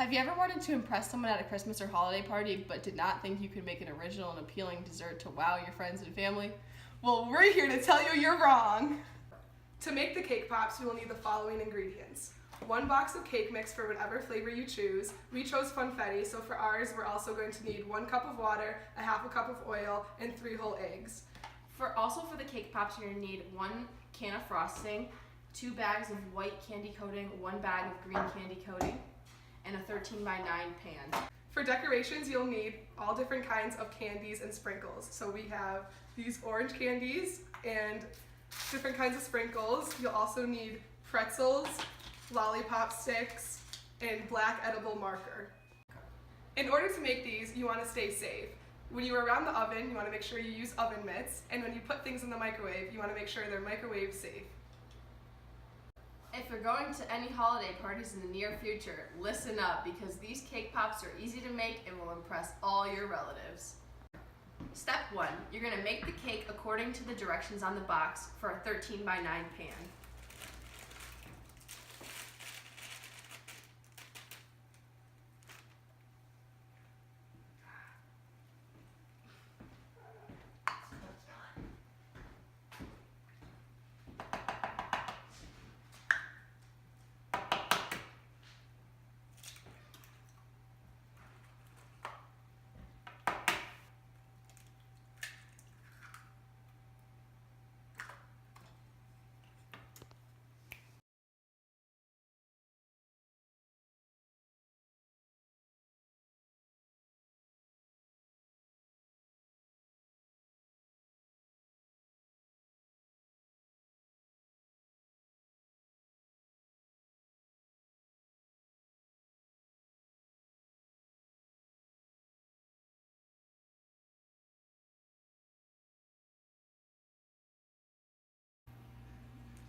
Have you ever wanted to impress someone at a Christmas or holiday party but did not think you could make an original and appealing dessert to wow your friends and family? Well, we're here to tell you you're wrong. To make the cake pops, you will need the following ingredients. 1 box of cake mix for whatever flavor you choose. We chose funfetti, so for ours, we're also going to need 1 cup of water, a half a cup of oil, and 3 whole eggs. For the cake pops, you're gonna need 1 can of frosting, 2 bags of white candy coating, 1 bag of green candy coating, and a 13 by 9 pan. For decorations, you'll need all different kinds of candies and sprinkles. So we have these orange candies and different kinds of sprinkles. You'll also need pretzels, lollipop sticks, and black edible marker. In order to make these, you want to stay safe. When you are around the oven, you want to make sure you use oven mitts, and when you put things in the microwave, you want to make sure they're microwave safe. If you're going to any holiday parties in the near future, listen up because these cake pops are easy to make and will impress all your relatives. Step 1. You're going to make the cake according to the directions on the box for a 13 by 9 pan.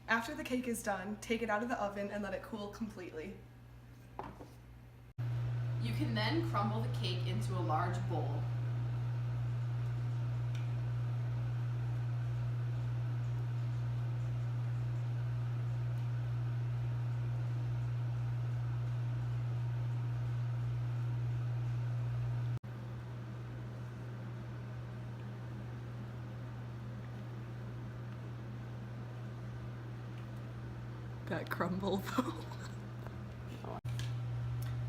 After the cake is done, take it out of the oven and let it cool completely. You can then crumble the cake into a large bowl. That crumble though.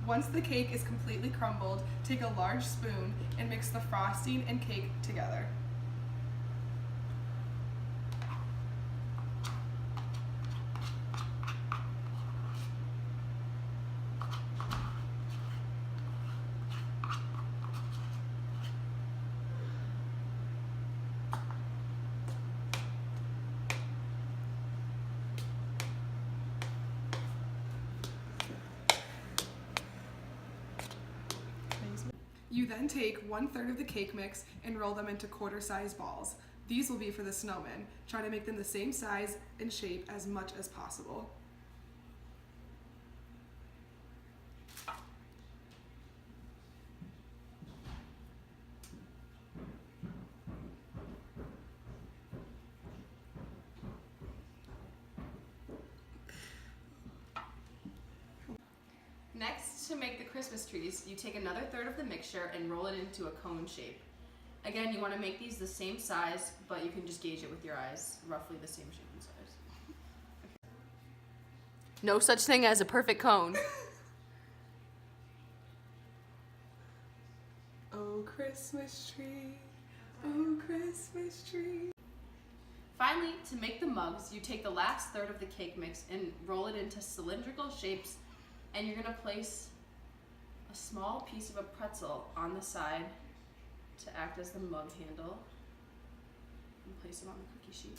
Once the cake is completely crumbled, take a large spoon and mix the frosting and cake together. You then take 1/3 of the cake mix and roll them into quarter-size balls. These will be for the snowman. Try to make them the same size and shape as much as possible. Next, to make the Christmas trees, you take another 1/3 of the mixture and roll it into a cone shape. Again, you want to make these the same size, but you can just gauge it with your eyes, roughly the same shape and size. Okay. No such thing as a perfect cone. Oh, Christmas tree, oh, Christmas tree. Finally, to make the mugs, you take the last 1/3 of the cake mix and roll it into cylindrical shapes, and you're going to place a small piece of a pretzel on the side to act as the mug handle and place it on the cookie sheet.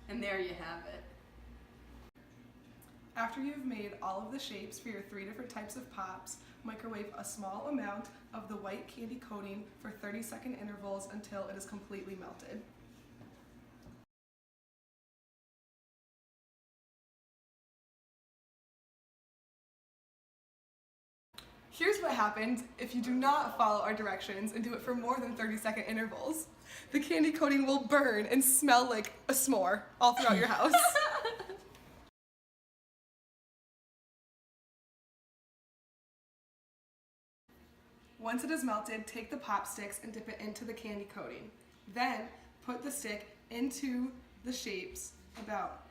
And there you have it. After you've made all of the shapes for your 3 different types of pops, microwave a small amount of the white candy coating for 30-second intervals until it is completely melted. Here's what happens if you do not follow our directions and do it for more than 30-second intervals. The candy coating will burn and smell like a s'more all throughout your house. Once it is melted, take the pop sticks and dip it into the candy coating. Then put the stick into the shapes about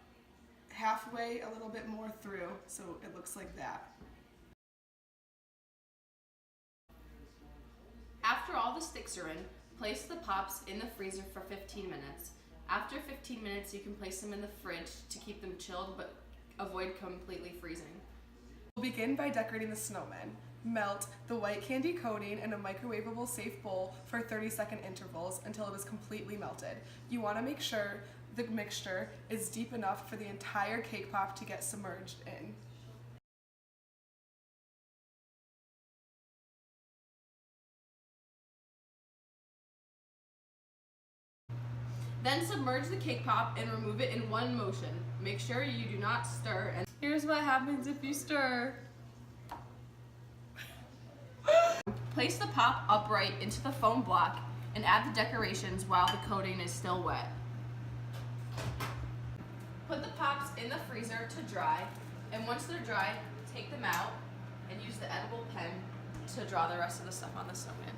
halfway, a little bit more through, so it looks like that. After all the sticks are in, place the pops in the freezer for 15 minutes. After 15 minutes, you can place them in the fridge to keep them chilled but avoid completely freezing. We'll begin by decorating the snowman. Melt the white candy coating in a microwavable safe bowl for 30-second intervals until it is completely melted. You want to make sure the mixture is deep enough for the entire cake pop to get submerged in. Then submerge the cake pop and remove it in one motion. Make sure you do not stir, and here's what happens if you stir. Place the pop upright into the foam block and add the decorations while the coating is still wet. Put the pops in the freezer to dry, and once they're dry, take them out and use the edible pen to draw the rest of the stuff on the snowman.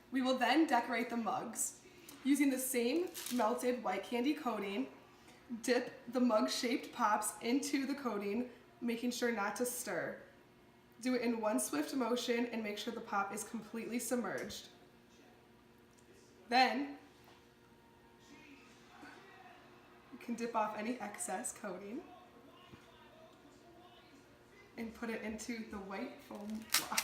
We will then decorate the mugs. Using the same melted white candy coating, dip the mug-shaped pops into the coating, making sure not to stir. Do it in one swift motion and make sure the pop is completely submerged. Then, you can dip off any excess coating and put it into the white foam block.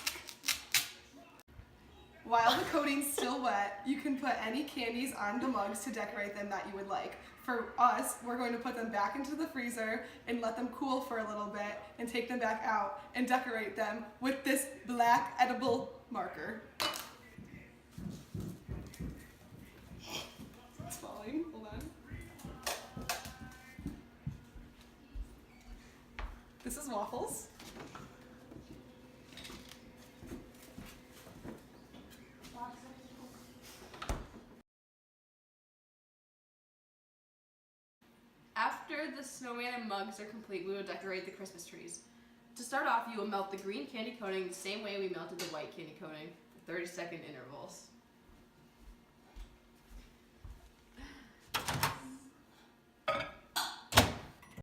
While the coating's still wet, you can put any candies on the mugs to decorate them that you would like. For us, we're going to put them back into the freezer and let them cool for a little bit and take them back out and decorate them with this black edible marker. It's falling, hold on. This is waffles. After the snowman and mugs are complete, we will decorate the Christmas trees. To start off, you will melt the green candy coating the same way we melted the white candy coating for 30-second intervals.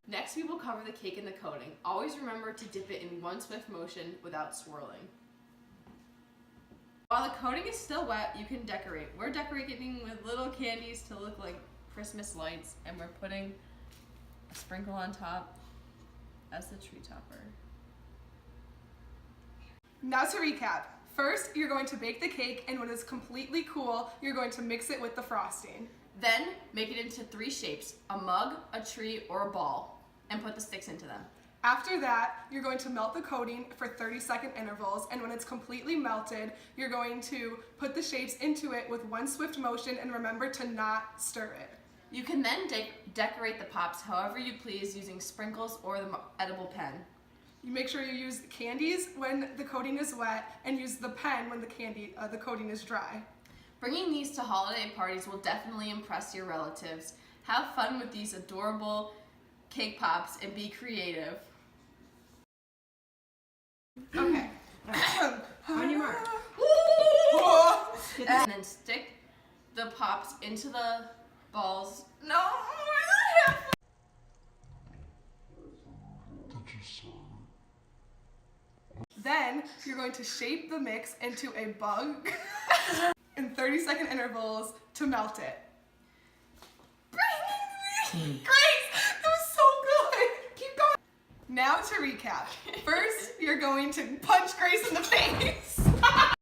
Next, we will cover the cake in the coating. Always remember to dip it in one swift motion without swirling. While the coating is still wet, you can decorate. We're decorating with little candies to look like Christmas lights, and we're putting a sprinkle on top as the tree topper. Now to recap. First, you're going to bake the cake, and when it's completely cool, you're going to mix it with the frosting. Then, make it into 3 shapes, a mug, a tree, or a ball, and put the sticks into them. After that, you're going to melt the coating for 30-second intervals, and when it's completely melted, you're going to put the shapes into it with one swift motion, and remember to not stir it. You can then decorate the pops however you please using sprinkles or the edible pen. You make sure you use candies when the coating is wet, and use the pen when the coating is dry. Bringing these to holiday parties will definitely impress your relatives. Have fun with these adorable cake pops and be creative. Okay. On your mark. And then stick the pops into the balls. No! Then you're going to shape the mix into a bug in 30-second intervals to melt it. Grace, that was so good. Keep going. Now to recap. First, you're going to punch Grace in the face.